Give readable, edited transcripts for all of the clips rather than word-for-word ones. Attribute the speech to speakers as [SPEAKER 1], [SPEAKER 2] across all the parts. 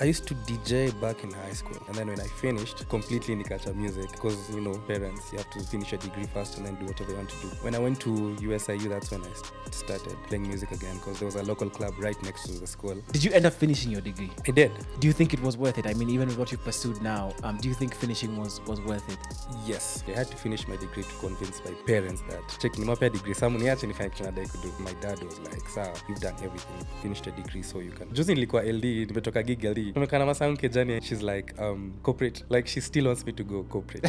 [SPEAKER 1] I used to DJ back in high school, and then when I finished, completely nikacha music because, parents, you have to finish a degree first and then do whatever you want to do. When I went to USIU, that's when I started playing music again because there was a local club right next to the school.
[SPEAKER 2] Did you end up finishing your degree?
[SPEAKER 1] I did.
[SPEAKER 2] Do you think it was worth it? I mean, even with what you've pursued now, do you think finishing was worth it?
[SPEAKER 1] Yes. I had to finish my degree to convince my parents that check nimapea degree samu niache nifanye kitu nadai kudu. My dad was like, sawa, you've done everything, finished a degree so you can. Juzi nilikuwa LD, nimetoka gig LD. Tumekana masangu kejani, she's like, corporate. Like she still wants me to go corporate,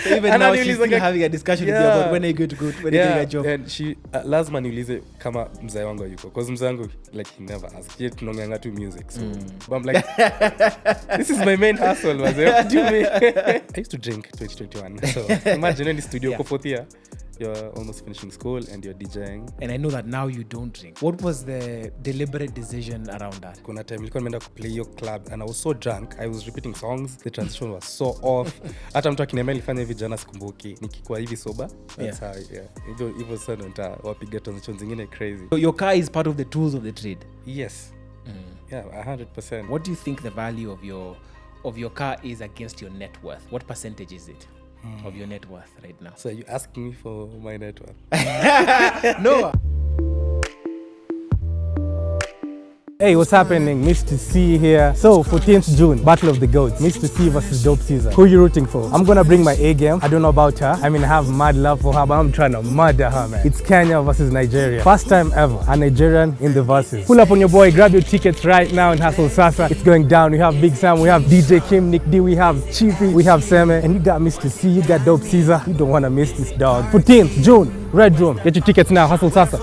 [SPEAKER 2] So even now she's still having a discussion with you about when are you going to go, when are you getting a job?
[SPEAKER 1] And she lazima niulize kama mzee wangu yuko because mzee wangu like he never asked. Yet tunonganga tu music. So but I'm like this is my main hustle, mazee. What do you mean? I used to drink 2021. So imagine in the studio for 4th year. You're almost finishing school and you're DJing.
[SPEAKER 2] And I know that now you don't drink. What was the deliberate decision around that?
[SPEAKER 1] Kuna time nilikuwa nimeenda play your club and I was so drunk. I was repeating songs. The transition was so off. Hata mtu akiniambia nilifanya hivi jana sikumbuki. Nikikuwa hivi sober. That's how, Hivyo sana wapiga transitions zingine crazy.
[SPEAKER 2] So your car is part of the tools of the trade?
[SPEAKER 1] Yes. Yeah, 100%.
[SPEAKER 2] What do you think the value of your car is against your net worth? What percentage is it of your net worth right now?
[SPEAKER 1] So you asking me for my net worth?
[SPEAKER 2] No.
[SPEAKER 3] Hey, what's happening? Mista C here. So, 14th June, Battle of the Goats. Mista C versus Dope Caesar. Who are you rooting for? I'm gonna bring my A game. I don't know about her. I mean, I have mad love for her, but I'm trying to murder her, man. It's Kenya versus Nigeria. First time ever, a Nigerian in the verses. Pull up on your boy, grab your tickets right now in Hustle Sasa. It's going down. We have Big Sam, we have DJ Kim, Nick D, we have Chiefy, we have Seme, and you got Mista C, you got Dope Caesar. You don't wanna miss this, dog. 14th June, Red Room. Get your tickets now, Hustle Sasa.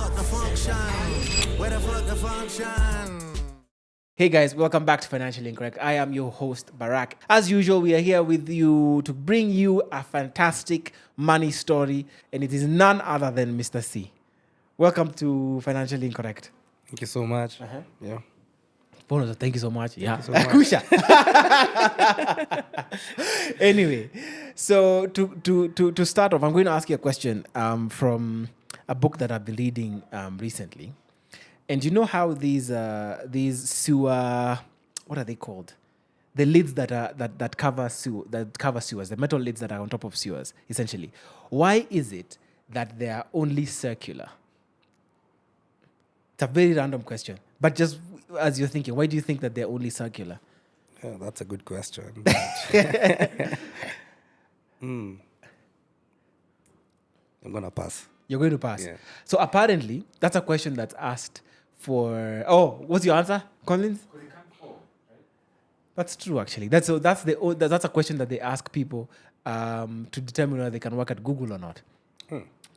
[SPEAKER 2] Hey guys, welcome back to Financially Incorrect. I am your host, Barak. As usual, we are here with you to bring you a fantastic money story, and it is none other than Mista C. Welcome to Financially Incorrect.
[SPEAKER 1] Thank you so much. Yeah.
[SPEAKER 2] Bonus, thank you so much.
[SPEAKER 1] Thank you so much.
[SPEAKER 2] Anyway, so to start off, I'm going to ask you a question from a book that I've been reading recently. And you know how these sewer, what are they called? The lids that cover sewers, the metal lids that are on top of sewers, essentially. Why is it that they are only circular? It's a very random question, but just as you're thinking, why do you think that they're only circular?
[SPEAKER 1] Yeah, that's a good question. I'm gonna pass.
[SPEAKER 2] You're going to pass.
[SPEAKER 1] Yeah.
[SPEAKER 2] So apparently, that's a question that's asked for. Oh, what's your answer, Collins? Because it can't fall, right? That's true, actually. That's a question that they ask people to determine whether they can work at Google or not.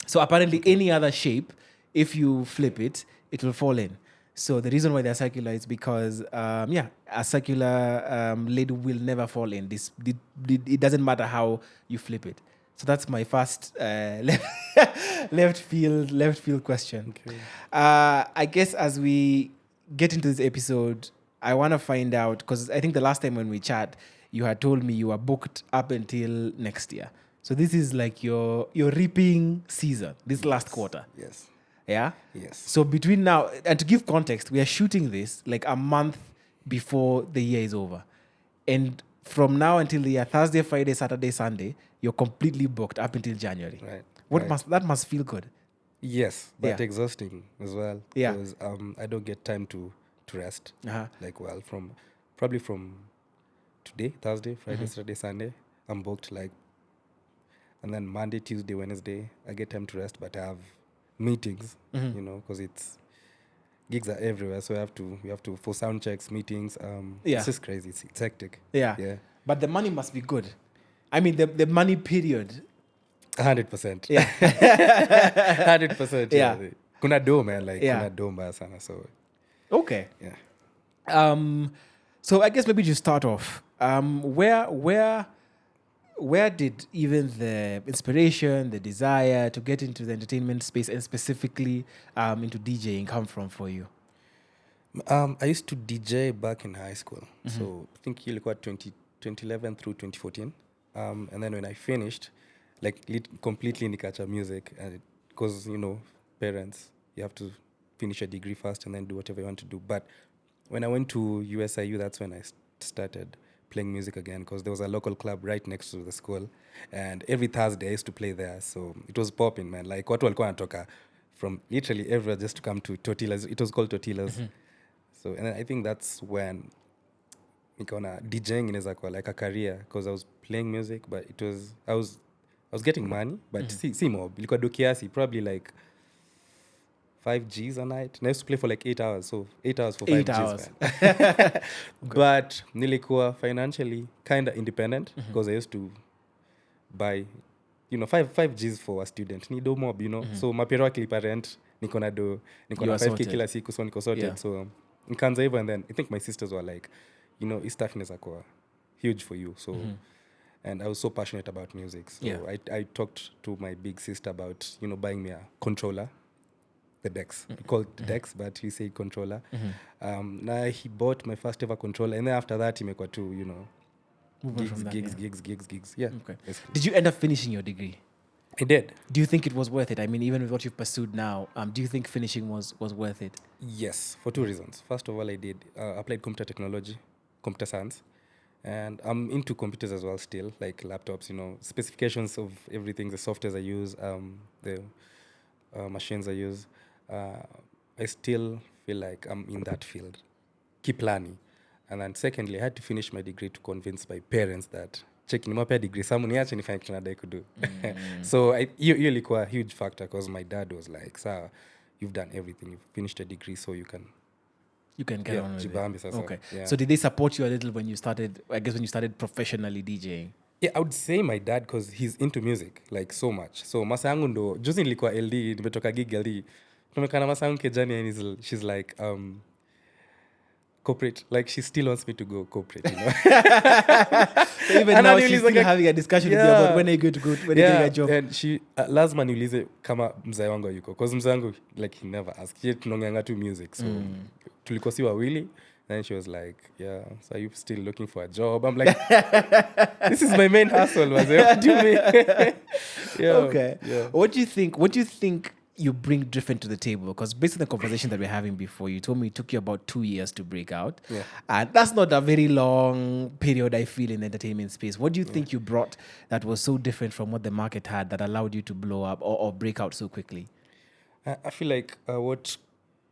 [SPEAKER 2] So apparently, any other shape, if you flip it, it will fall in. So the reason why they're circular is because, a circular lid will never fall in. It doesn't matter how you flip it. So that's my first left field question. Okay. I guess as we get into this episode, I want to find out, because I think the last time when we chat, you had told me you were booked up until next year. So this is like your reaping season, this last quarter.
[SPEAKER 1] Yes.
[SPEAKER 2] Yeah?
[SPEAKER 1] Yes.
[SPEAKER 2] So between now, and to give context, we are shooting this like a month before the year is over. And from now until the year, Thursday, Friday, Saturday, Sunday, you're completely booked up until January.
[SPEAKER 1] Right.
[SPEAKER 2] That must feel good.
[SPEAKER 1] Yes, but exhausting as well.
[SPEAKER 2] Yeah.
[SPEAKER 1] Because I don't get time to rest. From today, Thursday, Friday, Saturday, Sunday, I'm booked and then Monday, Tuesday, Wednesday, I get time to rest, but I have meetings, because gigs are everywhere, so we have to for sound checks, meetings. It's just crazy. It's hectic.
[SPEAKER 2] Yeah. But the money must be good. I mean, the money period.
[SPEAKER 1] 100%.
[SPEAKER 2] Yeah.
[SPEAKER 1] 100%.
[SPEAKER 2] Yeah.
[SPEAKER 1] Kuna do, man. Kuna do mbaya sana. So.
[SPEAKER 2] Okay.
[SPEAKER 1] Yeah.
[SPEAKER 2] So I guess maybe just start off. Where did even the inspiration, the desire to get into the entertainment space and specifically into DJing come from for you?
[SPEAKER 1] I used to DJ back in high school. So I think ilikuwa 2011 through 2014. And then when I finished, completely nikacha music. Because, parents, you have to finish a degree first and then do whatever you want to do. But when I went to USIU, that's when I started playing music again, because there was a local club right next to the school, and every Thursday I used to play there. So it was popping, man. Like watu walikuwa wanatoka from literally everywhere just to come to Tortillas. It was called Tortillas. So and I think that's when nikaona DJing inaweza kuwa like a career, because I was playing music, but I was getting money, but si mob. Ilikuwa do kiasi, probably like 5 Gs a night. And I used to play for like 8 hours. So 8 hours for 5
[SPEAKER 2] 8
[SPEAKER 1] Gs,
[SPEAKER 2] hours.
[SPEAKER 1] man. But nilikuwa financially kind of independent, because I used to buy, 5 Gs for a student. Ni do mob, So mapero akilipa rent, niko na 5K
[SPEAKER 2] sorted.
[SPEAKER 1] kila siku, so niko sorted.
[SPEAKER 2] Yeah.
[SPEAKER 1] So nikaanza hivyo, and then I think my sisters were like, hii stuff inaweza kuwa huge for you. So and I was so passionate about music. So
[SPEAKER 2] Yeah.
[SPEAKER 1] I talked to my big sister about, buying me a controller. The Dex. We call it Dex, but we say controller. Now he bought my first ever controller, and then after that, he made
[SPEAKER 2] Moving from that,
[SPEAKER 1] gigs. Yeah.
[SPEAKER 2] Okay.
[SPEAKER 1] Basically.
[SPEAKER 2] Did you end up finishing your degree?
[SPEAKER 1] I did.
[SPEAKER 2] Do you think it was worth it? I mean, even with what you've pursued now, do you think finishing was worth it?
[SPEAKER 1] Yes, for 2 reasons. First of all, I did applied computer technology, computer science, and I'm into computers as well still, like laptops, specifications of everything, the softwares I use, the machines I use. I still feel like I'm in that field. Keep learning. And then secondly, I had to finish my degree to convince my parents that nimewapea degree samu niache nifanye kitu nadai kudu. So hiyo ilikuwa a huge factor, because my dad was like, sir, you've done everything, you've finished a degree, so you can
[SPEAKER 2] get on with
[SPEAKER 1] jibambe
[SPEAKER 2] it.
[SPEAKER 1] sasa.
[SPEAKER 2] Okay.
[SPEAKER 1] Yeah.
[SPEAKER 2] So did they support you a little when you started professionally DJing?
[SPEAKER 1] Yeah, I would say my dad, because he's into music like so much. So masa yangu ndo juzi nilikuwa LD, nimetoka gig LD. Tumekana masa yangu kejani, and she's like corporate, like she still wants me to go corporate,
[SPEAKER 2] So even now she's still having a discussion with you about when are you going to go, when are you getting a job?
[SPEAKER 1] And she lazima niulize kama mzee wangu yuko, because mzee wangu like he never asked. Yeye tunaongeanga tu music, so tulikuwa si wawili. Then she was like, yeah, so are you still looking for a job? I'm like, this is my main hustle, mzee. What do you mean? Yeah.
[SPEAKER 2] Okay.
[SPEAKER 1] Yeah.
[SPEAKER 2] What do you think you bring different to the table? Because based on the conversation that we're having before, you told me it took you about 2 years to break out.
[SPEAKER 1] Yeah.
[SPEAKER 2] And that's not a very long period, I feel, in the entertainment space. What do you think you brought that was so different from what the market had that allowed you to blow up or break out so quickly?
[SPEAKER 1] I feel like what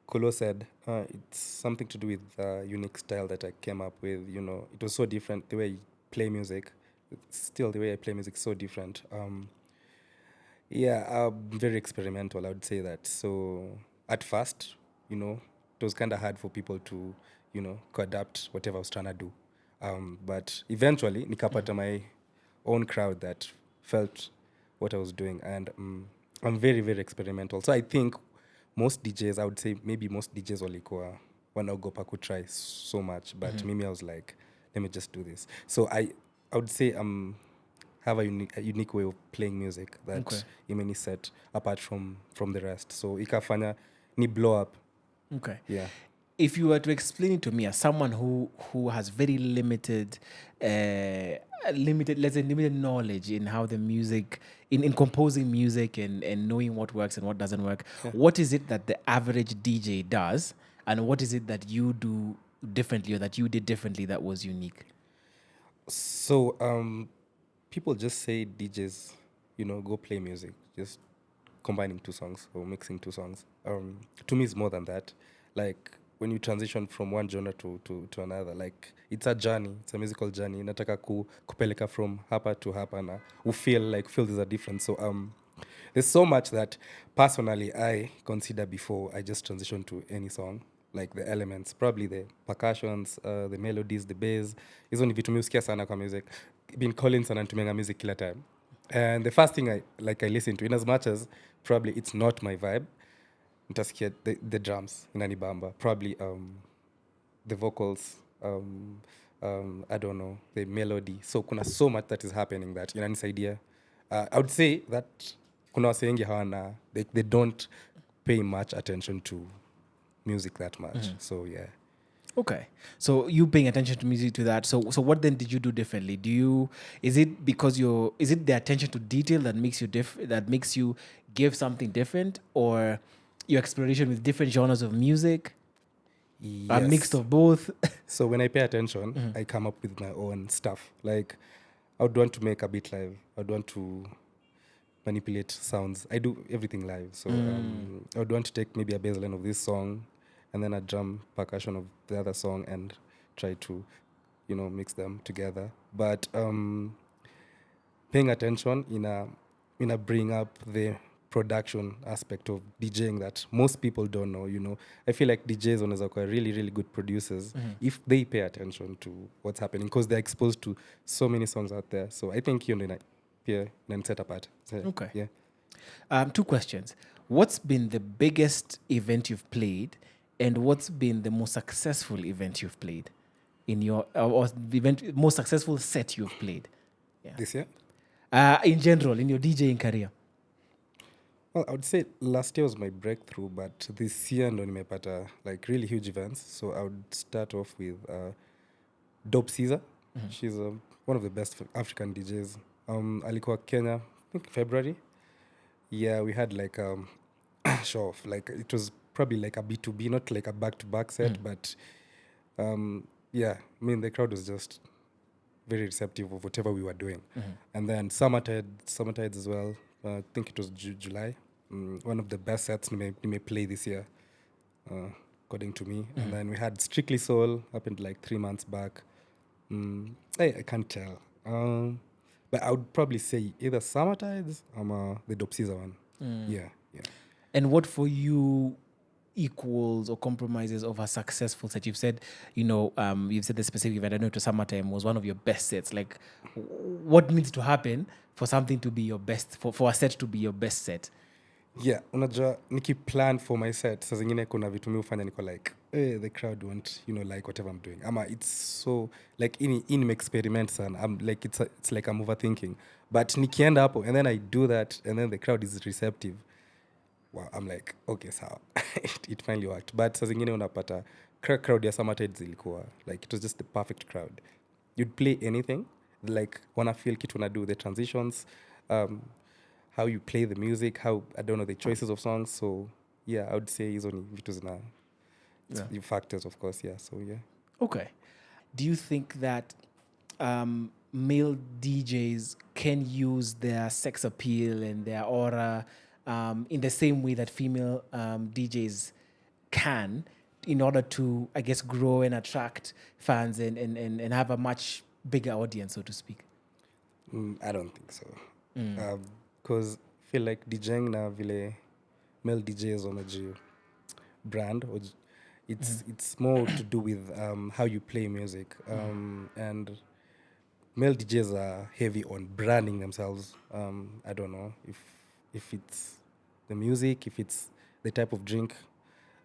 [SPEAKER 1] Kolo said, it's something to do with unique style that I came up with. It was so different. The way I play music, still the way I play music is so different. I'm very experimental, I would say that. So at first, it was kind of hard for people to, adapt whatever I was trying to do. But eventually, nikapata my own crowd that felt what I was doing. And I'm very, very experimental. So I think most DJs, I would say maybe most DJs walikuwa wanaogopa ku try so much. But maybe I was like, let me just do this. So I would say have a unique way of playing music that imeni set apart from the rest. So ikafanya ni blow up.
[SPEAKER 2] Okay.
[SPEAKER 1] Yeah.
[SPEAKER 2] If you were to explain it to me as someone who has very limited knowledge in how the music, in composing music and knowing what works and what doesn't work, what is it that the average DJ does, and what is it that you do differently or that you did differently that was unique?
[SPEAKER 1] So people just say DJs, go play music, just combining 2 songs or mixing 2 songs. To me, it's more than that. Like when you transition from one genre to another, like it's a journey, it's a musical journey. Nataka kupeleka from hapa to hapa na feel there's a difference. So there's so much that personally I consider before I just transition to any song. Like the elements, probably the percussions, the melodies, the bass. Hizo ni vitu mimi husikia sana kwa music. Been Collins anatumianga music kila time. And the first thing I listen to, in as much as probably it's not my vibe, nitasikia the drums inanibamba. Probably the vocals, I don't know, the melody. So kuna so much that is happening that inanisaidia. I would say that kuna wase wengi hawana, they don't pay much attention to music that much. So yeah.
[SPEAKER 2] Okay. So you paying attention to music to that. So what then did you do differently? Is it the attention to detail that makes you that makes you give something different, or your exploration with different genres of music? A mix of both.
[SPEAKER 1] So when I pay attention, I come up with my own stuff. Like, I would want to make a beat live. I would want to manipulate sounds. I do everything live. So I would want to take maybe a bass line of this song and then a drum percussion of the other song and try to, mix them together. But paying attention in a bring up the production aspect of DJing that most people don't know. I feel like DJs wanaweza kuwa really, really good producers if they pay attention to what's happening because they're exposed to so many songs out there. So I think set apart. So,
[SPEAKER 2] Okay.
[SPEAKER 1] Yeah.
[SPEAKER 2] 2 questions. What's been the biggest event you've played, and what's been the most successful event you've played in your or the most successful set you've played? Yeah.
[SPEAKER 1] This year?
[SPEAKER 2] In general, in your DJing career.
[SPEAKER 1] Well, I would say last year was my breakthrough, but this year ndo nimepata like really huge events. So I would start off with Dope Caesar. She's one of the best African DJs. Alikuwa Kenya, I think February. Yeah, we had like show off. Like it was probably like a B2B, not like a back-to-back set, but yeah, I mean the crowd was just very receptive of whatever we were doing. And then Summertide as well. I think it was July. One of the best sets we may play this year, according to me. And then we had Strictly Soul, happened like 3 months back. I can't tell. But I would probably say either Summertides or the Dope Caesar one. Yeah.
[SPEAKER 2] And what for you equals or compromises of a successful set? You've said, you've said the specific event, I know to Summertime was one of your best sets. Like, what needs to happen for something to be your best, for a set to be your best set?
[SPEAKER 1] Yeah, unajua nikiplan for my set, saa zingine kuna vitu mi hufanya niko like, the crowd won't, like whatever I'm doing. Ama it's so, like, in experiment sana. I'm like, it's like I'm overthinking. But nikienda hapo, and then I do that, and then the crowd is receptive. Wow, I'm like, okay, sawa. It finally worked. But saa zingine unapata, crowd ya Summertide zilikuwa, like, it was just the perfect crowd. You'd play anything, like, wanna feel kitu unadu, the transitions, how you play the music, the choices of songs. So, yeah, I would say hizo ni vitu zina factors, of course, yeah. So, yeah.
[SPEAKER 2] Okay. Do you think that male DJs can use their sex appeal and their aura in the same way that female DJs can in order to, I guess, grow and attract fans and have a much bigger audience, so to speak?
[SPEAKER 1] I don't think so. Because I feel like DJing na vile male DJs wameji brand, it's more to do with how you play music. And male DJs are heavy on branding themselves. I don't know if it's the music, if it's the type of drink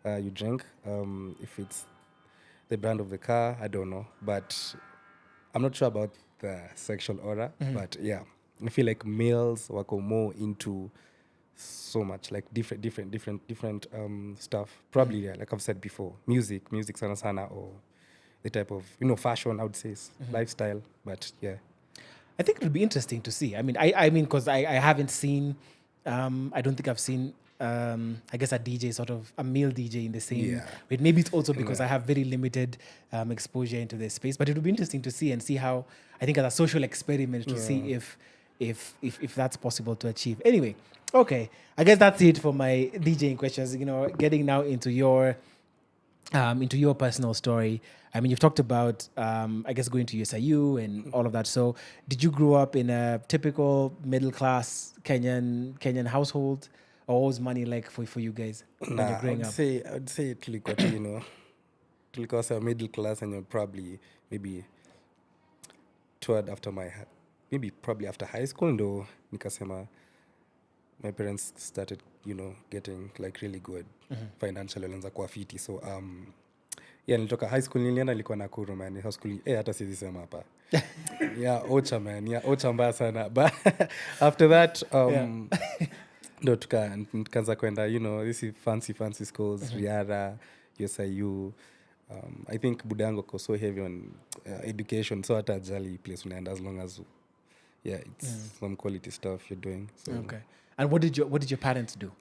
[SPEAKER 1] you drink, if it's the brand of the car, I don't know. But I'm not sure about the sexual aura, but yeah. I feel like males wako more into so much, like different stuff. Probably, yeah, like I've said before, music sana, or the type of, fashion, I would say, lifestyle. But yeah.
[SPEAKER 2] I think it'll be interesting to see. I mean, because I haven't seen, I don't think I've seen, I guess a DJ, sort of a male DJ in the same way. Maybe it's also because I have very limited exposure into this space, but it would be interesting to see how, I think as a social experiment to see if that's possible to achieve. Anyway, okay, I guess that's it for my DJing questions. Getting now into your personal story. I mean, you've talked about, I guess, going to USIU and all of that. So, did you grow up in a typical middle-class Kenyan household, or what was money like for you guys when you're growing up?
[SPEAKER 1] I would say tulikuwa tu, tulikuwa sa middle class, and you're probably maybe probably after high school ndo nikasema my parents started getting like really good financially, walianza kuwa fiti. So nilitoka high school, nilienda nilikuwa Nakuru, man. High school hata siwezi sema hapa. Ocha, man. Ocha mbaya sana. But after that ndo tukaanza kwenda these fancy schools, Riara, USIU. I think budango ko so heavy on education, so hata ajali place unaenda, as long as it's some quality stuff you're doing. So.
[SPEAKER 2] Okay. And what did your parents do?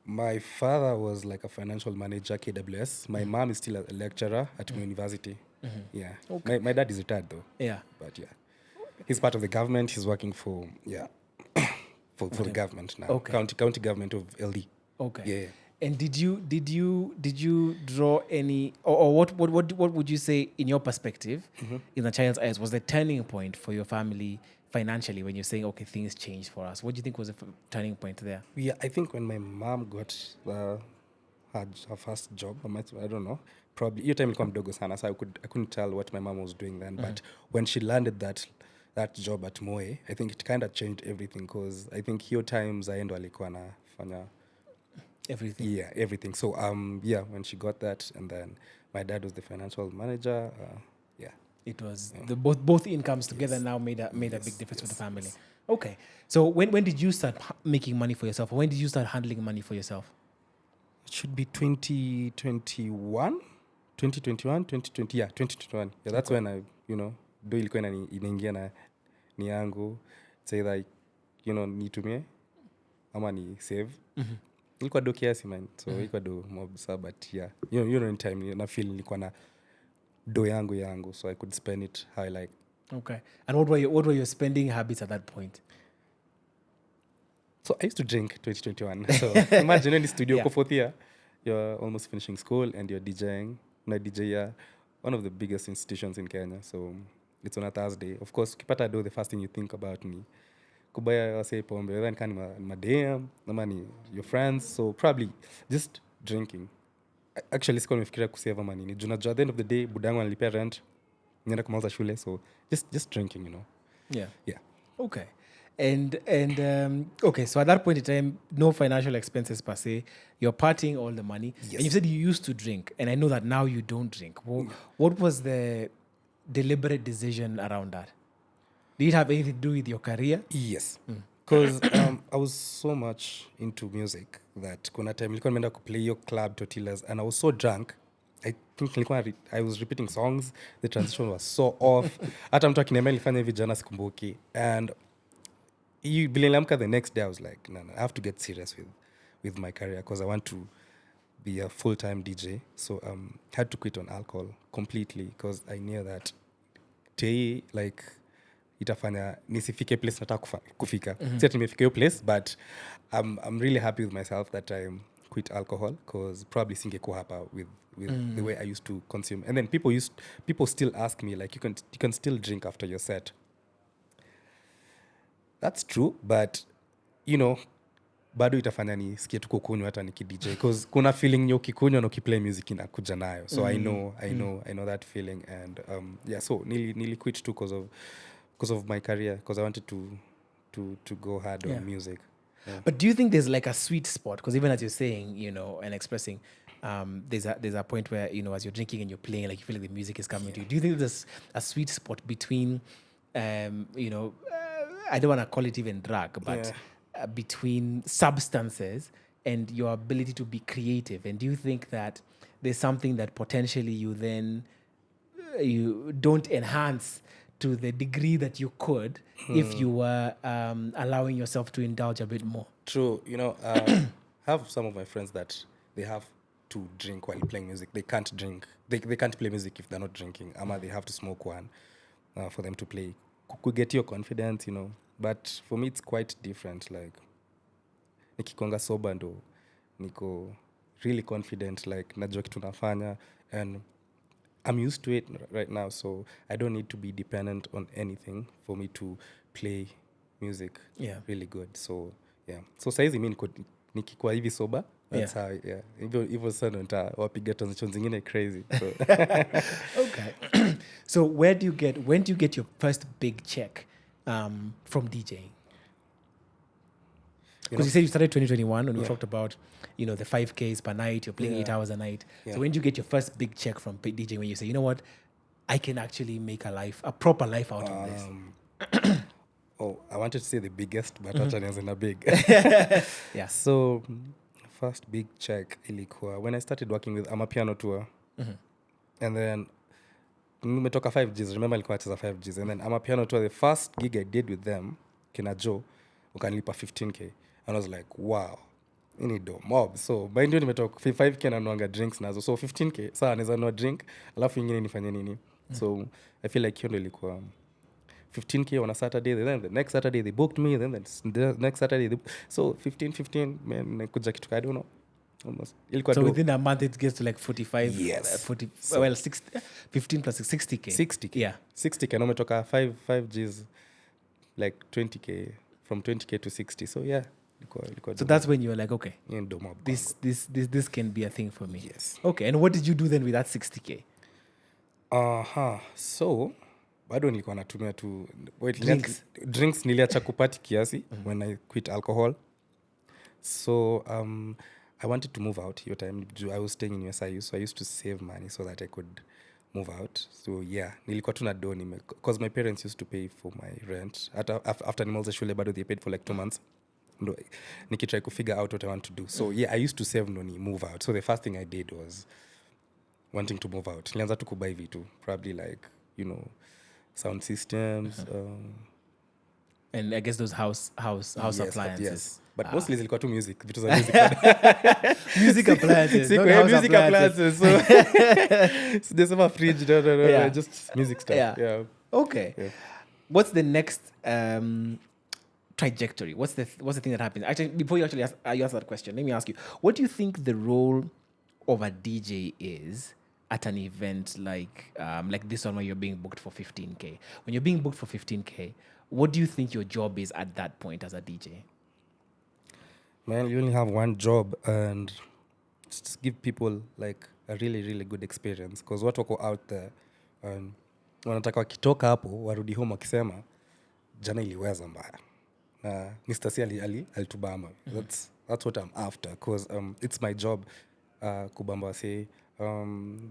[SPEAKER 1] My father was like a financial manager, KWS. My mom is still a lecturer at my university. Yeah. My dad is retired though.
[SPEAKER 2] Yeah.
[SPEAKER 1] But yeah. He's part of the government. He's working for, for the government now.
[SPEAKER 2] Okay.
[SPEAKER 1] County government of LD.
[SPEAKER 2] Okay.
[SPEAKER 1] Yeah.
[SPEAKER 2] And did you draw any, or what would you say in your perspective, in the child's eyes, was the turning point for your family financially when you're saying, okay, things changed for us? What do you think was the turning point there?
[SPEAKER 1] Yeah, I think when my mom got her first job, I don't know, probably your time ilikuwa mdogo sana, so I couldn't tell what my mom was doing then. But when she landed that job at Moe, I think it kind of changed everything, because I think hiyo time Zaendo alikuwa anafanya
[SPEAKER 2] Everything.
[SPEAKER 1] yeah, everything. So when she got that, and then my dad was the financial manager.
[SPEAKER 2] It was the both incomes together now made a big difference for the family. Okay. So when did you start making money for yourself? Or when did you start handling money for yourself?
[SPEAKER 1] It should be 2021. 2020. Yeah, 2021. Yeah, that's when I, do ilikuwa inaingia na ni yangu. It's either, nitumie ama ni save. Ilikuwa do kiasi man. So ilikuwa do mob sa, but yeah. In time na feel nilikuwa na do yangu, so I could spend it how I like.
[SPEAKER 2] Okay. And what were your spending habits at that point?
[SPEAKER 1] So I used to drink 2021. So imagine in the studio,
[SPEAKER 2] Yeah.
[SPEAKER 1] fourth year, you're almost finishing school and you're DJing. Na DJ, one of the biggest institutions in Kenya. So it's on a Thursday. Of course, ukipata do, the first thing you think about ni kubaya wase pombe, then kani madam, nama ni your friends. So probably just drinking. Actually, sikuwa nimefikiria kusave ama nini. At the end of the day, budangu analipia rent, nienda kumaliza shule. So just drinking,
[SPEAKER 2] Yeah.
[SPEAKER 1] Yeah.
[SPEAKER 2] Okay. And okay, so at that point in time, no financial expenses per se. You're partying all the money.
[SPEAKER 1] Yes.
[SPEAKER 2] And you said you used to drink. And I know that now you don't drink. What was the deliberate decision around that? Did it have anything to do with your career?
[SPEAKER 1] Yes. Because I was so much into music that kuna time nilikuwa nimeenda kuplay your club Tortillas, and I was so drunk. I think I was repeating songs. The transition was so off. Hata mtu akiniambia nilifanya hivi jana sikumbuki. And niliamka the next day, I was like, no, I have to get serious with my career, because I want to be a full-time DJ. So had to quit on alcohol completely, because I knew that like itafanya nisifike place nataka kufika. Si ati nimefika hiyo place, but I'm really happy with myself that I quit alcohol, because probably singekuwa hapa with the way I used to consume. And then people still ask me, like, you can still drink after your set. That's true, but bado itafanya nisikie tu kukunywa hata nikidj, because kuna feeling nyo ukikunywa na ukiplay music inakuja nayo. So I know that feeling. And so nili quit too because of my career, because I wanted to go hard on music. Yeah.
[SPEAKER 2] But do you think there's like a sweet spot? Because even as you're saying, and expressing, there's a point where, as you're drinking and you're playing, like you feel like the music is coming to you. Do you think there's a sweet spot between, I don't want to call it even drug, but between substances and your ability to be creative? And do you think that there's something that potentially you then you don't enhance to the degree that you could if you were allowing yourself to indulge a bit more?
[SPEAKER 1] True. I have some of my friends that they have to drink while playing music. They can't drink. They can't play music if they're not drinking. Ama they have to smoke one for them to play. Could get your confidence, But for me, it's quite different. Like, nikikonga soba ndo niko really confident. Like, najua kitu nafanya, and I'm used to it right now. So I don't need to be dependent on anything for me to play music really good. So yeah. So saizi mi nikikuwa hivi soba. That's how, hivyo sana nitawapiga transitions zingine crazy. So.
[SPEAKER 2] Okay. So when do you get your first big check from DJing? Because you said you started 2021 when we talked about, the 5Ks per night, you're playing 8 hours a night. Yeah. So when do you get your first big check from DJing, when you say, you know what, I can actually make a proper life out of this?
[SPEAKER 1] I wanted to say the biggest, but acha nianze na big.
[SPEAKER 2] Yeah.
[SPEAKER 1] So first big check ilikuwa when I started working with Amapiano Tour. And then nimetoka 5Gs. Remember nilikuwa nacheza 5Gs. And then Amapiano Tour, the first gig I did with them, kina Joe, ukanilipa 15K. And I was like, wow. ini do mob. So mind you nimetoka 5k nanuanga drinks nazo. So 15k saa naweza nunua drink alafu ingine nifanye nini. So I feel like hiyo ndio ilikuwa 15k on a Saturday, then the next Saturday they booked me, then the next Saturday so 15 man kuja kitu I don't know. Almost.
[SPEAKER 2] So within a month it gets to like 45,
[SPEAKER 1] yes.
[SPEAKER 2] 40, so, well 60, 15 plus 60k.
[SPEAKER 1] 60k.
[SPEAKER 2] Yeah.
[SPEAKER 1] 60k. No, umetoka 5 Gs like 20k, from 20k to 60. So yeah.
[SPEAKER 2] So that's when you were like, okay, this can be a thing for me.
[SPEAKER 1] Yes.
[SPEAKER 2] Okay, and what did you do then with that 60k?
[SPEAKER 1] So bado nilikuwa natumia tu
[SPEAKER 2] Drinks
[SPEAKER 1] niliacha kupati kiasi when I quit alcohol. So I wanted to move out your time. I was staying in USIU, so I used to save money so that I could move out. So yeah, nilikuwa tu na do because my parents used to pay for my rent. After nimaliza shule bado they paid for like 2 months. Nikitry to figure out what I want to do. So yeah, I used to save money, move out. So the first thing I did was wanting to move out. Nilianza tu kubuy vitu, probably like, you know, sound systems.
[SPEAKER 2] And I guess those house appliances.
[SPEAKER 1] Yes. But mostly zilikuwa tu music. Vitu za music.
[SPEAKER 2] Music appliances.
[SPEAKER 1] Music appliances. So there's a fridge. No. Just music stuff. Yeah.
[SPEAKER 2] Okay. Yeah. What's the next trajectory? What's the thing that happens? Actually, before you actually answer that question, let me ask you, what do you think the role of a DJ is at an event like this one where you're being booked for 15k? When you're being booked for 15k, what do you think your job is at that point as a DJ?
[SPEAKER 1] Man, you only have one job, and just give people like a really, really good experience, because watu wako out there wanataka wakitoka hapo warudi home wakisema jana iliweza mbaya na Mista C alitubamba. That's what I'm after, because it's my job kubamba wase.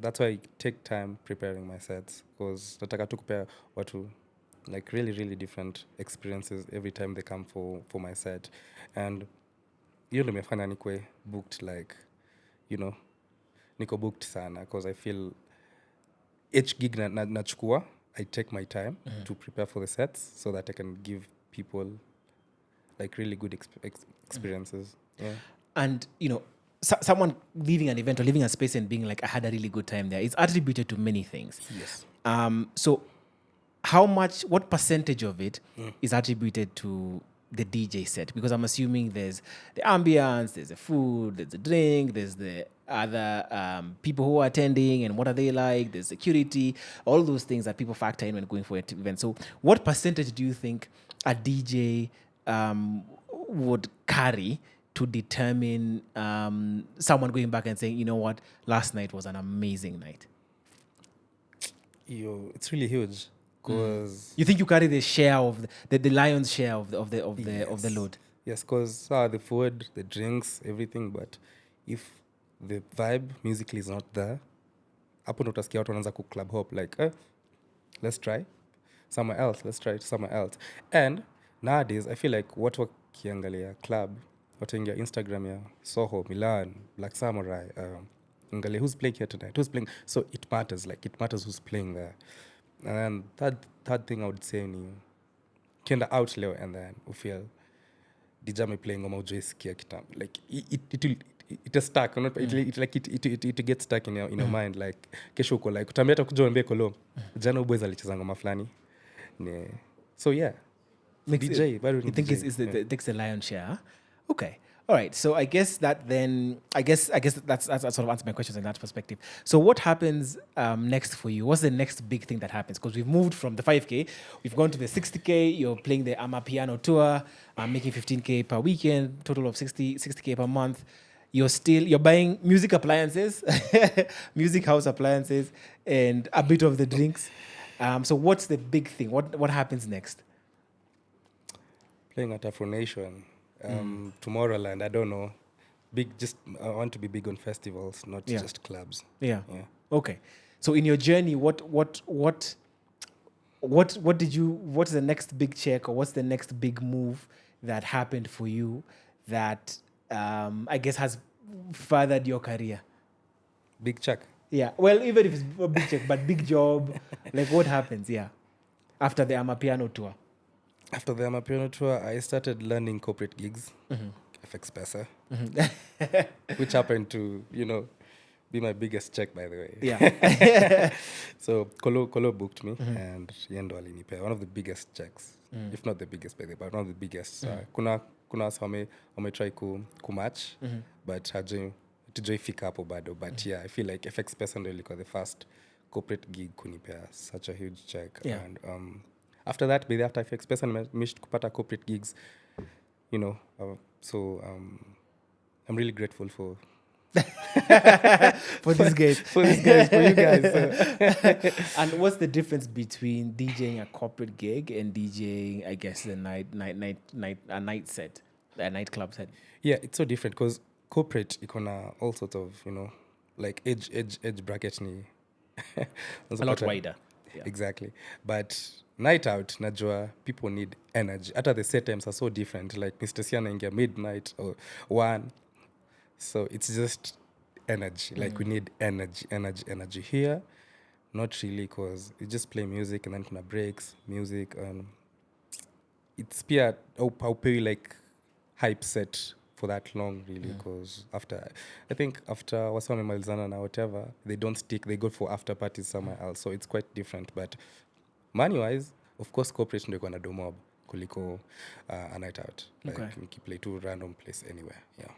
[SPEAKER 1] That's why I take time preparing my sets, because nataka tu kupea watu like really, really different experiences every time they come for my set. And hiyo ndio imefanya nikwe booked, like, you know, niko booked sana, because I feel each gig nachukua, I take my time to prepare for the sets so that I can give people like really good experiences. Yeah.
[SPEAKER 2] And, you know, someone leaving an event or leaving a space and being like, I had a really good time there, it's attributed to many things.
[SPEAKER 1] Yes.
[SPEAKER 2] So what percentage of it is attributed to the DJ set? Because I'm assuming there's the ambience, there's the food, there's the drink, there's the other people who are attending and what are they like, there's security, all those things that people factor in when going for an event. So what percentage do you think a DJ would carry to determine someone going back and saying, you know what, last night was an amazing night?
[SPEAKER 1] It's really huge. Because
[SPEAKER 2] you think you carry the share of the lion's share of the load?
[SPEAKER 1] Yes, because the food, the drinks, everything. But if the vibe musically is not there, hapo ndo utasikia watu wanaanza ku club hop like, let's try somewhere else. Let's try somewhere else. And nowadays, I feel like watu wakiangalia club, wataingia Instagram ya Soho, Milan, Black Samurai, angalia who's playing here tonight, who's playing. So it matters. Like it matters who's playing there. And then third thing I would say ni kenda out leo and then you feel DJ me playing ngoma ujoisikia kitambo, like it is stuck, it gets stuck in your mind, like kesho uko like utambia hata kuja uambie kolo jana boys alicheza ngoma fulani. So yeah, DJ but
[SPEAKER 2] you think it takes a lion's share, huh? Okay. All right, so I guess that's sort of answered my questions in that perspective. So what happens next for you? What's the next big thing that happens? Because we've moved from the 5K, we've gone to the 60K, you're playing the Amapiano tour, making 15K per weekend, total of 60K per month. You're buying music appliances, music house appliances, and a bit of the drinks. So what's the big thing? What happens next?
[SPEAKER 1] Playing at Afro Nation. Tomorrowland, I don't know. I want to be big on festivals, not just clubs.
[SPEAKER 2] Yeah. Okay. So in your journey, what's the next big check, or what's the next big move that happened for you that I guess has furthered your career?
[SPEAKER 1] Big check.
[SPEAKER 2] Yeah. Well, even if it's a big check, but big job, like what happens? Yeah. After the Amapiano tour.
[SPEAKER 1] After the Amapiano tour, I started learning corporate gigs. FX Pesa, which happened to, be my biggest check, by the way.
[SPEAKER 2] Yeah.
[SPEAKER 1] So Kolo booked me, and yendo alinipea one of the biggest checks, if not the biggest, by the way, but one of the biggest. Kuna wasa wametry kumatch, but hatujaifika hapo bado. But yeah, I feel like FX Pesa ndio ilikuwa the first corporate gig kunipea such a huge check.
[SPEAKER 2] Yeah.
[SPEAKER 1] And after that, by the after FX Pesa nimeshed kupata corporate gigs, so I'm really grateful for
[SPEAKER 2] for these guys.
[SPEAKER 1] for you guys. So.
[SPEAKER 2] And what's the difference between DJing a corporate gig and DJing, I guess, a night set, a nightclub set?
[SPEAKER 1] Yeah, it's so different because corporate ikona all sorts of, like age bracket ni
[SPEAKER 2] A lot wider. Yeah.
[SPEAKER 1] Exactly. But night out, najua people need energy. At the set times are so different. Like Mista C anaingia midnight or 1. So it's just energy. Like we need energy here. Not really, because you just play music and then kuna breaks, music. It's pia pay like hype set for that long, really, because after wasa wamemalizana na whatever, they don't stick, they go for after parties somewhere else. So it's quite different. But money-wise, of course, corporate ndio iko na domob kuliko a night out. Like nikiplay to random place anywhere, yeah.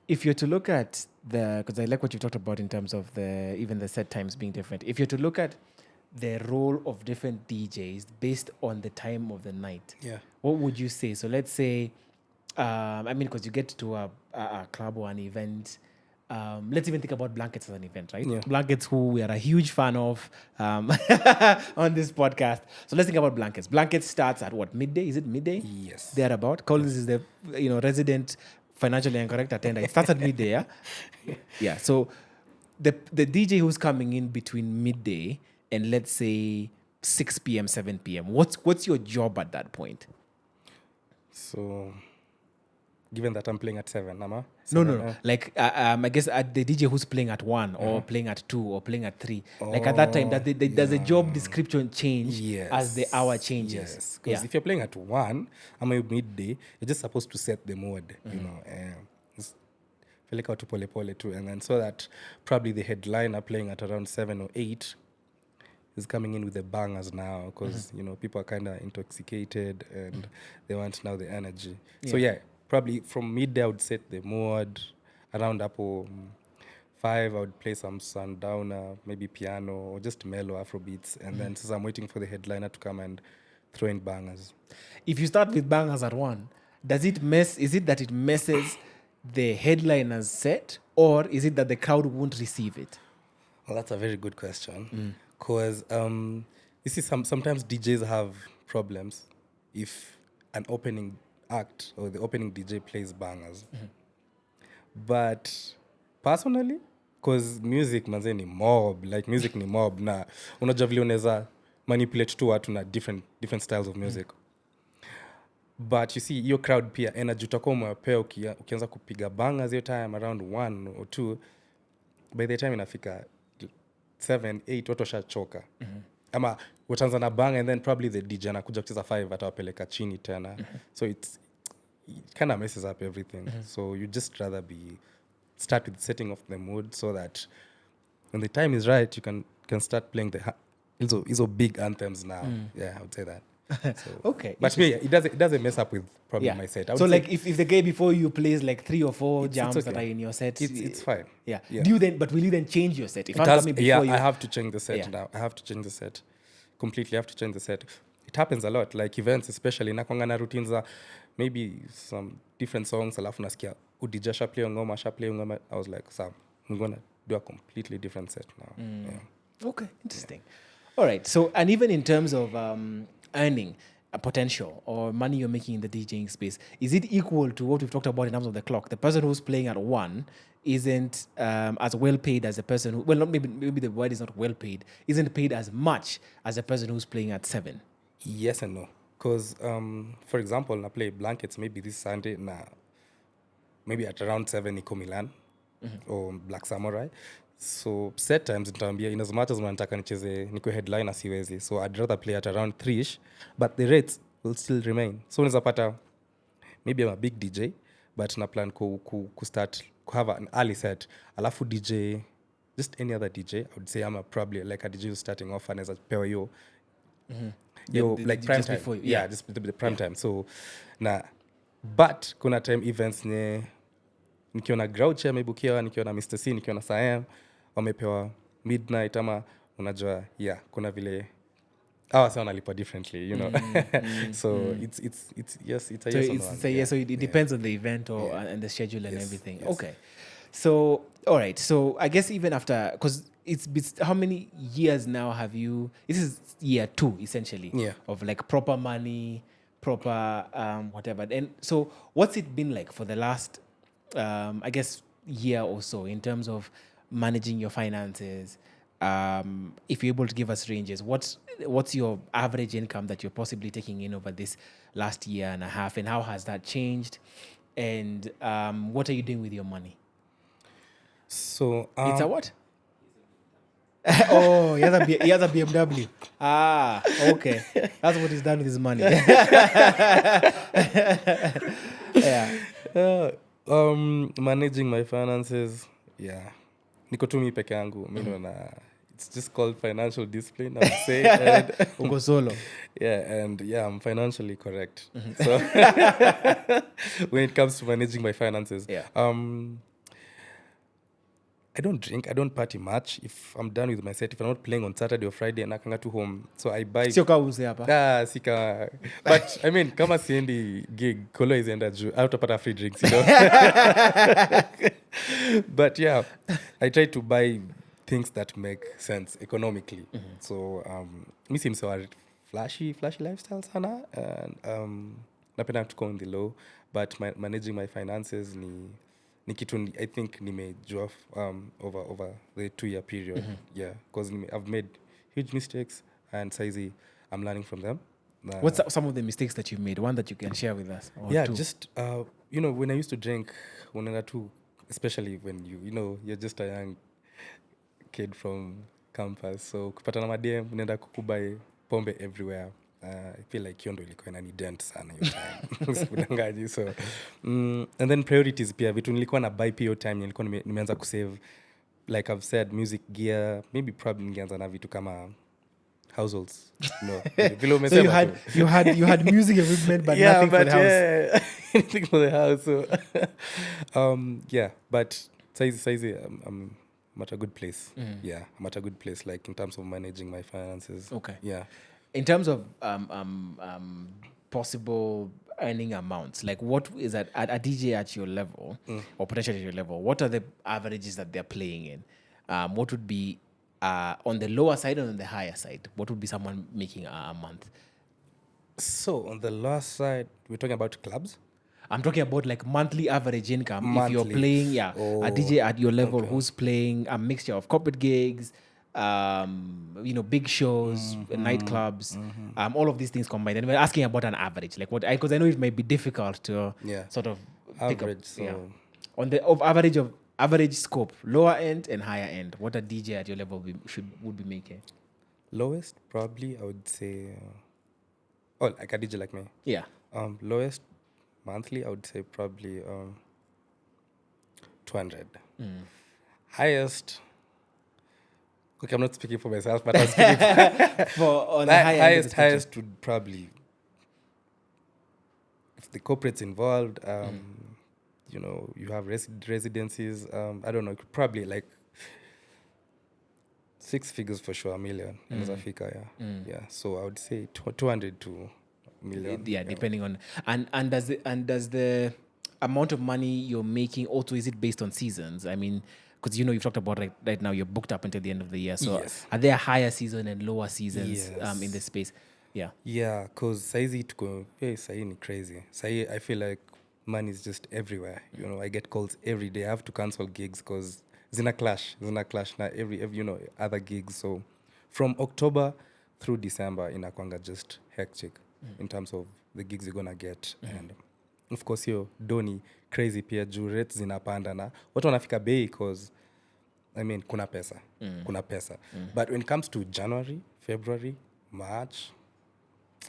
[SPEAKER 2] If you're to look at because I like what you talked about in terms of even the set times being different. If you're to look at the role of different DJs based on the time of the night, what would you say? So let's say, because you get to a club or an event. Let's even think about Blankets as an event, right?
[SPEAKER 1] Yeah.
[SPEAKER 2] Blankets, who we are a huge fan of on this podcast. So let's think about Blankets. Blankets starts at what, midday? Is it midday?
[SPEAKER 1] Yes.
[SPEAKER 2] Thereabout. Collins is the resident financially incorrect attender. It starts at midday, yeah? Yeah. So the DJ who's coming in between midday and let's say 6 p.m., 7 p.m., what's your job at that point?
[SPEAKER 1] So, given that I'm playing at 7, Ama?
[SPEAKER 2] No. Like, I guess at the DJ who's playing at 1 or playing at 2 or playing at 3. Like at that time, does the job description change as the hour changes?
[SPEAKER 1] Yes, because if you're playing at 1, midday, you're just supposed to set the mode, feel like out to pole too, and then so that probably the headliner playing at around 7 or 8 is coming in with the bangers now, because people are kind of intoxicated and they want now the energy. So probably from midday I would set the mode. Around up 5 I would play some sundowner, maybe piano or just mellow Afrobeats, and then since I'm waiting for the headliner to come and throw in bangers.
[SPEAKER 2] If you start with bangers at 1, is it that it messes the headliner's set, or is it that the crowd won't receive it?
[SPEAKER 1] Well, that's a very good question, because you see sometimes DJs have problems if an opening act or the opening DJ plays bangers. But personally, because music manze ni mob, like music ni mob, na unajua vile unaweza manipulate tu watu na different styles of music. But you see, your crowd pia energy utakuwa umewapea ukianza kupiga bangers hiyo time around 1 or 2, by the time inafika 7, 8 watu washachoka. Ama wataanza na bang and then probably the DJ anakuja kucheza 5 atawapeleka chini tena. So it kind of messes up everything. So you just rather start with setting of the mood so that when the time is right, you can start playing the big anthems now. Yeah, I would say that. So,
[SPEAKER 2] okay.
[SPEAKER 1] But me, it doesn't mess up with probably my set.
[SPEAKER 2] So like if the guy before you plays like 3 or 4 jams that are in your set,
[SPEAKER 1] it's fine.
[SPEAKER 2] Yeah. Will you then change your set? If I'm coming before you,
[SPEAKER 1] I have to change the set now. I have to change the set. Completely have to change the set. It happens a lot, like events especially. Nakwanga na routines maybe some different songs, alafu nasikia udija shaplay ngoma. I was like, Sam, I'm going to do a completely different set now.
[SPEAKER 2] Okay, interesting. All right. So, and even in terms of earning a potential or money you're making in the DJing space, is it equal to what we've talked about in terms of the clock? The person who's playing at 1 isn't as well paid as the person who, well, not maybe the word is not well paid, isn't paid as much as the person who's playing at 7.
[SPEAKER 1] Yes and no. Because, for example, I play Blankets maybe this Sunday, maybe at around 7 niko Milan or Black Samurai. So set times nitaambia, in as much as nataka nicheze niko headliner siwezi. So I'd rather play at around 3ish, but the rates will still remain. So unaweza pata maybe I'm a big DJ but na plan ku start ku have an early set alafu DJ just any other DJ I would say I'm probably like a DJ who's starting off and as a pewa yo like prime
[SPEAKER 2] just
[SPEAKER 1] time
[SPEAKER 2] before,
[SPEAKER 1] just the prime time so na but kuna time events ne nikiona Groucho amebukiwa nikiona Mista C nikiona Sam wamepewa midnight ama unajua kuna vile so wanalipa differently you know so it's yes it's a yes or no
[SPEAKER 2] so so it depends on the event or and the schedule and everything. Okay, so all right, so I guess even after, because it's how many years now have you, this is year 2 essentially of like proper money, proper whatever, and so what's it been like for the last I guess year or so in terms of managing your finances? If you're able to give us ranges, what's your average income that you're possibly taking in over this last year and a half, and how has that changed? And what are you doing with your money?
[SPEAKER 1] So
[SPEAKER 2] it's a what? Oh, he has a BMW. Ah, okay. That's what he's done with his money.
[SPEAKER 1] Managing my finances, niko tu mi peke yangu it's just called financial discipline, I would say.
[SPEAKER 2] Uko solo.
[SPEAKER 1] And I'm financially correct. So when it comes to managing my finances, I don't drink, I don't party much. If I'm done with my set, if I'm not playing on Saturday or Friday, nakanga tu home. So I buy...
[SPEAKER 2] Sio kama uze hapa.
[SPEAKER 1] Sika... But, I mean, kama siendi gig, kolo izienda juu, I utapata free drinks, you know? But I try to buy things that make sense economically. So, mi si msewa flashy lifestyle sana. And napenda to go on the low. But managing my finances ni kitu I think nimejua over the 2-year period. Because I've made huge mistakes and saizi I'm learning from them.
[SPEAKER 2] What's some of the mistakes that you've made? One that you can share with us? Or two?
[SPEAKER 1] Just when I used to drink, especially when you're just a young kid from campus, so kupata na madem unaenda kukubai pombe everywhere. I feel like hiyo ndo ilikuwa inani dent sana hiyo time. Sikudangaji. So and then priorities pia vitu nilikuwa na buy hiyo time nilikuwa nimeanza kusave, like I've said, music gear, maybe probably ningeanza na vitu kama households. Vile umesema
[SPEAKER 2] so you had music equipment but nothing for the house.
[SPEAKER 1] Anything for the house. So but size I'm at a good place. I'm at a good place, like in terms of managing my finances.
[SPEAKER 2] Okay. In terms of possible earning amounts, like what is a DJ at your level or potentially at your level, what are the averages that they're playing in? What would be on the lower side and on the higher side? What would be someone making a month?
[SPEAKER 1] So on the lower side, we're talking about clubs?
[SPEAKER 2] I'm talking about like monthly average income. If you're playing, a DJ at your level who's playing a mixture of corporate gigs, big shows, nightclubs, all of these things combined. And we're asking about an average, like what? Because I know it might be difficult to sort of pick
[SPEAKER 1] average.
[SPEAKER 2] Up.
[SPEAKER 1] So
[SPEAKER 2] On the average scope, lower end and higher end, what a DJ at your level would be making?
[SPEAKER 1] Lowest, probably I would say. Like a DJ like me.
[SPEAKER 2] Yeah.
[SPEAKER 1] Lowest monthly, I would say probably 200. Highest. Okay, I'm not speaking for myself, but I'm speaking
[SPEAKER 2] for the
[SPEAKER 1] highest would probably, if the corporate's involved, you have residencies. I don't know, probably like 6 figures for sure, $1 million. So I would say 200 to $1 million.
[SPEAKER 2] Depending on and does the amount of money you're making also, is it based on seasons? I mean, because you've talked about right now you're booked up until the end of the year. So are there higher season and lower seasons in this space? Yeah,
[SPEAKER 1] because saizi tuko sahi ni crazy. Sahi I feel like money is just everywhere. I get calls every day. I have to cancel gigs because zina clash na every other gigs. So from October through December inakwanga just hectic in terms of the gigs you're gonna get. And of course doni crazy pia juu rates zinapanda na watu wanafika bei because I mean kuna pesa. But when it comes to January, February, March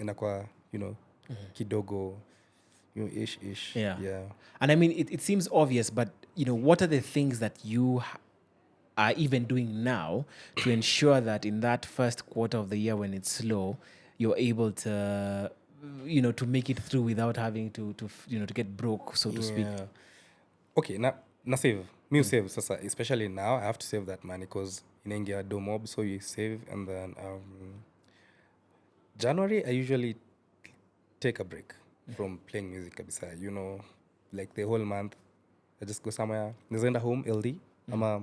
[SPEAKER 1] inakuwa kidogo ish.
[SPEAKER 2] Yeah.
[SPEAKER 1] Yeah.
[SPEAKER 2] And I mean, it seems obvious, but what are the things that you are even doing now to ensure that in that first quarter of the year when it's slow, you're able to, to make it through without having to get broke, so to speak.
[SPEAKER 1] Yeah. Okay, na save. Me save sasa, especially now I have to save that money because inaingia do mob, so you save, and then January I usually take a break from playing music kabisa, like the whole month I just go somewhere, nazaenda home LD ama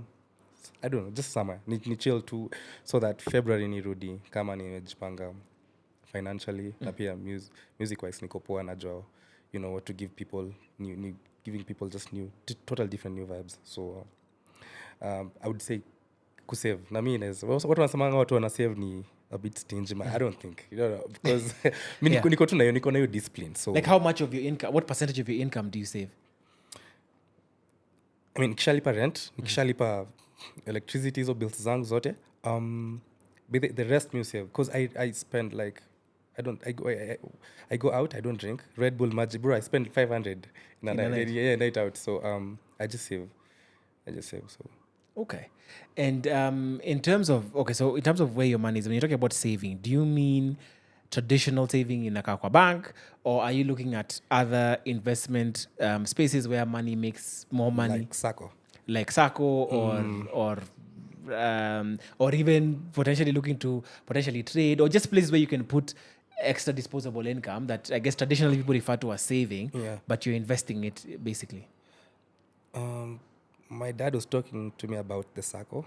[SPEAKER 1] I don't know, just somewhere ni chill too, so that February nirudi kama nimejipanga financially na pia music wise niko poa, najua what to give people, new giving people just total different new vibes. So I would say kusave na mi watu wanasemanga watu wana save ni a bit stingy, but I don't think, because niko tu na niko na hiyo discipline. So
[SPEAKER 2] like, how much of your income, what percentage of your income do you save?
[SPEAKER 1] I mean, nikishalipa rent, nikishalipa electricity, hizo bills zangu zote, but the rest me save, because I spend like I go out, I don't drink Red Bull Magic, bro. I spend 500 in a night out. So I just save. So
[SPEAKER 2] okay. And in terms of where your money is, when you're talking about saving, do you mean traditional saving in a kwa bank, or are you looking at other investment spaces where money makes more money, like Sacco or even potentially looking to trade, or just places where you can put extra disposable income that I guess traditionally people refer to as saving, but you're investing it basically?
[SPEAKER 1] My dad was talking to me about the Sacco.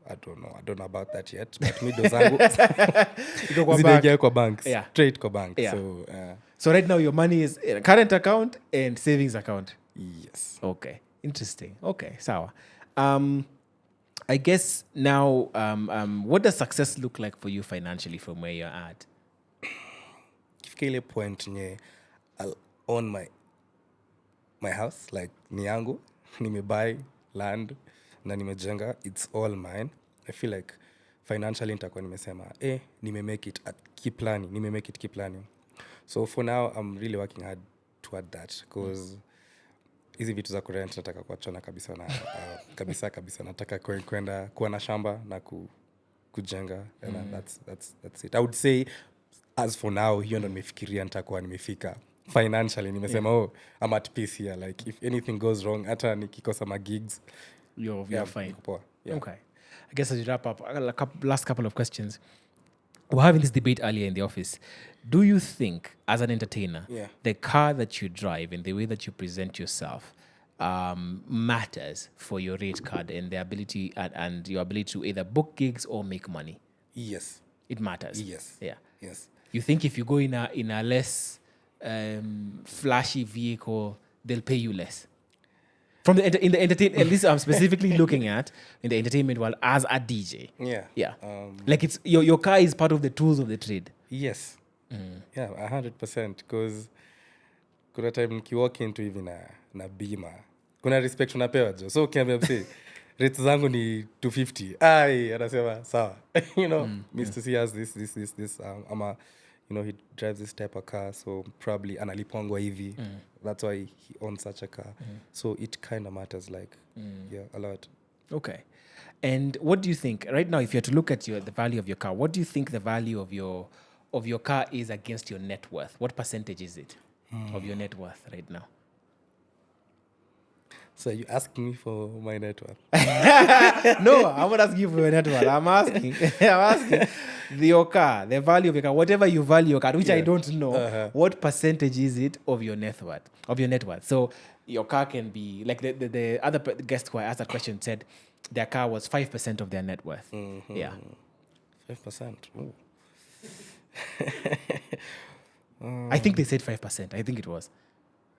[SPEAKER 1] I don't know about that yet, but me dozangu zinaingia kwa banks, straight kwa bank.
[SPEAKER 2] So right now your money is in a current account and savings account.
[SPEAKER 1] Yes.
[SPEAKER 2] Okay, interesting. Okay, sawa. I guess now, what does success look like for you financially from where you're at?
[SPEAKER 1] Kifika ile point nye I'll own my house, like ni yangu, nimebuy land na nimejenga, it's all mine. I feel like financially nitakuwa nimesema nimemake it keep planning. So for now I'm really working hard toward that, because hizi vitu za kurent nataka kuachana kabisa na kabisa nataka kwenda kuwa na shamba na kujenga, and that's it. I would say as for now hiyo ndo nimefikiria nitakuwa nimefika financially, nimesema I'm at peace here, like if anything goes wrong, hata nikikosa ma gigs
[SPEAKER 2] you're fine.
[SPEAKER 1] Yeah.
[SPEAKER 2] Okay, I guess as you wrap up, last couple of questions. We're having this debate earlier in the office. Do you think, as an entertainer, the car that you drive and the way that you present yourself matters for your rate card and the ability and your ability to either book gigs or make money?
[SPEAKER 1] Yes.
[SPEAKER 2] It matters.
[SPEAKER 1] Yes.
[SPEAKER 2] Yeah.
[SPEAKER 1] Yes.
[SPEAKER 2] You think if you go in a less flashy vehicle, they'll pay you less? From in the entertainment, at least I'm specifically looking at in the entertainment world as a DJ.
[SPEAKER 1] Yeah.
[SPEAKER 2] Like it's your car is part of the tools of the trade.
[SPEAKER 1] Yes. Yeah, 100%. Because kuna time nikiwalk into hivi na bima, kuna respect unapewa jo. So ukiambia msee rates zangu ni 250, anasema sawa. Mr. C has this ama he drives this type of car, so probably analipongwa hivi. That's why he owns such a car. So it kind of matters, like a lot.
[SPEAKER 2] Okay. And what do you think right now, if you had to look at the value of your car, what do you think the value of your car is against your net worth? What percentage is it of your net worth right now?
[SPEAKER 1] So you asking me for my net worth?
[SPEAKER 2] No, I'm not asking you for your net worth. I'm asking your car, the value of your car, whatever you value your car, which I don't know. What percentage is it of your net worth? So your car can be like the other guest who I asked that question said their car was 5% of their net worth. Yeah,
[SPEAKER 1] 5%.
[SPEAKER 2] I think they said 5%. I think it was.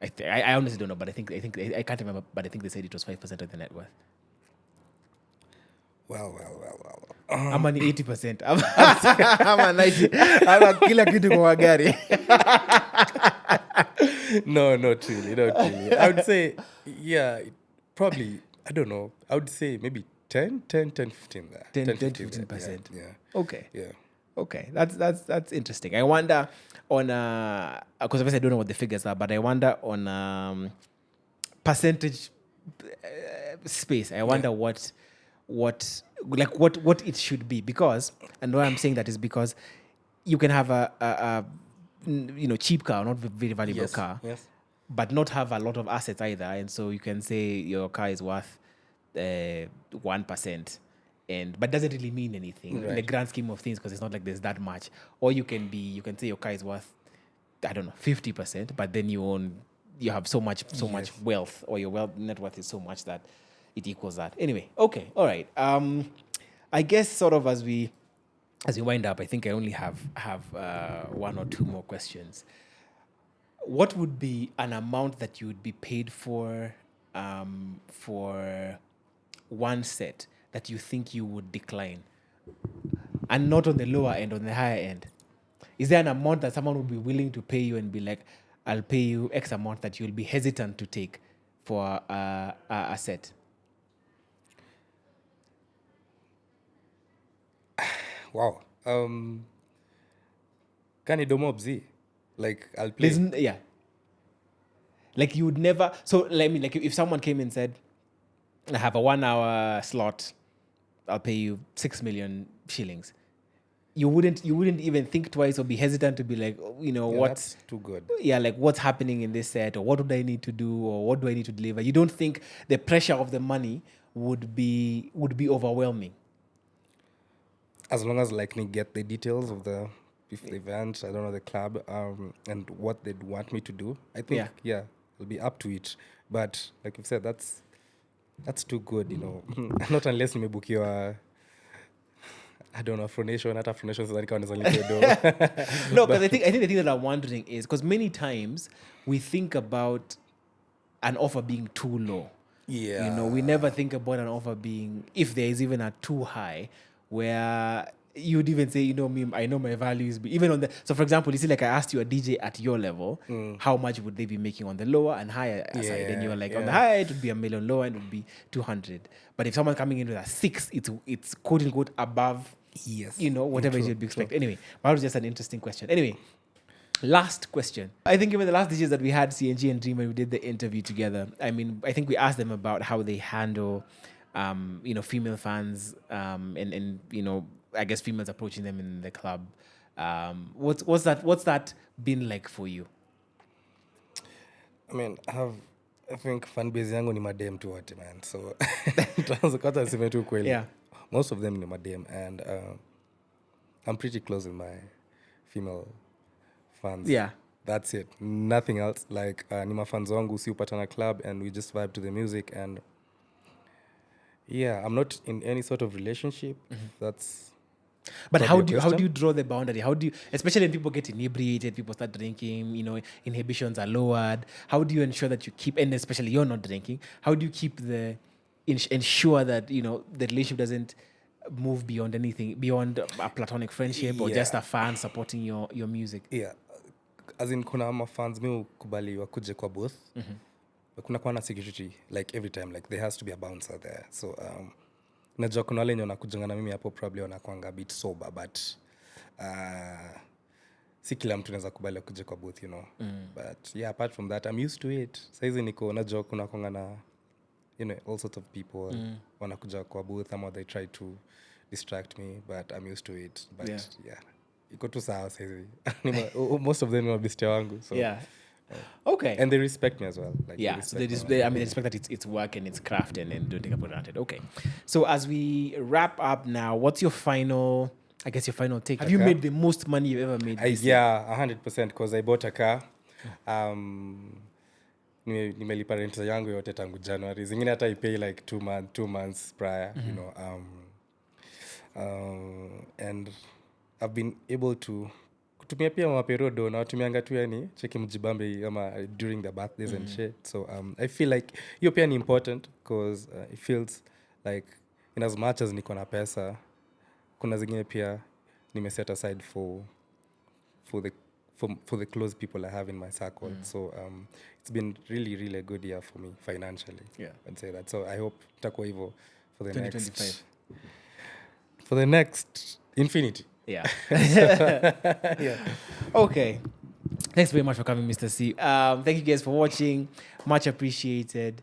[SPEAKER 2] I honestly don't know, but I think I can't remember. But I think they said it was 5% of the net worth.
[SPEAKER 1] Well.
[SPEAKER 2] I'm an 80%. I'm a 90%. I'm a kila kitu kwa gari.
[SPEAKER 1] No, not really. I would say, probably, I don't know. I would say maybe 10, 15 there.
[SPEAKER 2] 10, 15%.
[SPEAKER 1] Yeah.
[SPEAKER 2] Okay.
[SPEAKER 1] Yeah.
[SPEAKER 2] Okay, that's interesting. I wonder on because obviously I don't know what the figures are, but I wonder on percentage space. I wonder what it should be, because, and why I'm saying that is because you can have a cheap car, not very valuable car,
[SPEAKER 1] Yes.
[SPEAKER 2] but not have a lot of assets either, and so you can say your car is worth 1%, but doesn't really mean anything in the
[SPEAKER 1] Right.
[SPEAKER 2] grand scheme of things, because it's not like there's that much. Or you can say your car is worth, I don't know, 50%, but then you have so much wealth, or your net worth is so much that it equals that. Anyway, okay, all right. I guess sort of as we wind up, I think I only have one or two more questions. What would be an amount that you would be paid for one set that you think you would decline? And not on the lower end, on the higher end. Is there an amount that someone would be willing to pay you and be like, I'll pay you X amount, that you'll be hesitant to take for a set?
[SPEAKER 1] Wow. Can you do more Z? Like, I'll play.
[SPEAKER 2] Yeah. Like you would never. So let me, like, if someone came and said, I have a 1 hour slot, I'll pay you 6 million shillings. You wouldn't even think twice or be hesitant to be like, what's
[SPEAKER 1] That's too good.
[SPEAKER 2] Yeah, like what's happening in this set, or what would I need to do, or what do I need to deliver? You don't think the pressure of the money would be overwhelming?
[SPEAKER 1] As long as like me get the details of the event, I don't know, the club, and what they'd want me to do, I think it'll be up to it. But like you've said, that's too good, Not unless nimebook your I don't know, Phronation, not a Phronation, so that only do.
[SPEAKER 2] No, because I think the thing that I'm wondering is, because many times we think about an offer being too low.
[SPEAKER 1] Yeah.
[SPEAKER 2] We never think about an offer being, if there is even a too high, where you'd even say, me, I know my values, even on the, so for example, you see, like I asked you a DJ at your level, how much would they be making on the lower and higher side? And you were like, on the higher, it would be $1 million, lower end would be 200. But if someone coming in with a 6, it's quote unquote above, whatever you'd be expecting. Anyway, that was just an interesting question. Anyway, last question. I think even the last DJs that we had, CNG and Dream, when we did the interview together, I think we asked them about how they handle, female fans, and I guess females approaching them in the club. What's that been like for you?
[SPEAKER 1] I mean, I think fan base yangu ni madem tu wote, man. So kwanza niseme tu kweli.
[SPEAKER 2] Yeah.
[SPEAKER 1] Most of them ni madem, and I'm pretty close with my female fans.
[SPEAKER 2] Yeah.
[SPEAKER 1] That's it. Nothing else. Like ni mafans wangu, si upatana club, and we just vibe to the music, and I'm not in any sort of relationship. That's
[SPEAKER 2] But how do you draw the boundary? How do you, especially when people get inebriated, people start drinking, inhibitions are lowered. How do you ensure that you keep, and especially you're not drinking, how do you keep ensure that, the relationship doesn't move beyond anything, beyond a platonic friendship or just a fan supporting your music?
[SPEAKER 1] Yeah. As in, kuna mafans mi kubali wakuje kwa booth. Kuna kwa na security, like every time, like there has to be a bouncer there. So, najua kuna wale wenye wanakujanga na mimi hapo probably wanakuanga a bit sober, but si kila mtu anaweza kubali akuje kwa booth, But yeah, apart from that, I'm used to it. Saizi niko najua kuna kuanga na all sorts of people wanakuja kwa booth, ama they try to distract me, but I'm used to it. But iko tu sawa saizi. Most of them are bestia wangu, so
[SPEAKER 2] okay,
[SPEAKER 1] and they respect me as well. Like,
[SPEAKER 2] so they respect that it's work and it's craft, and don't take it for granted. Okay, so as we wrap up now, what's your final take? Have you made the most money you've ever made?
[SPEAKER 1] 100%, because I bought a car. Nimelipa rent yangu yote tangu January. Zingine hata I pay like 2 months prior, and I've been able to kutumia pia maperodo na watumianga tu yani cheki mjibambe ama during the birthdays and shit. So I feel like hiyo pia ni important, because it feels like in as much as niko na pesa, kuna zingine pia set aside for the close people I have in my circle. So it's been really, really a good year for me financially. I'd say that. So I hope itakuwa hivyo for the
[SPEAKER 2] 2025.
[SPEAKER 1] for the next infinity.
[SPEAKER 2] Yeah.
[SPEAKER 1] Yeah.
[SPEAKER 2] Okay. Thanks very much for coming, Mr. C. Thank you guys for watching. Much appreciated.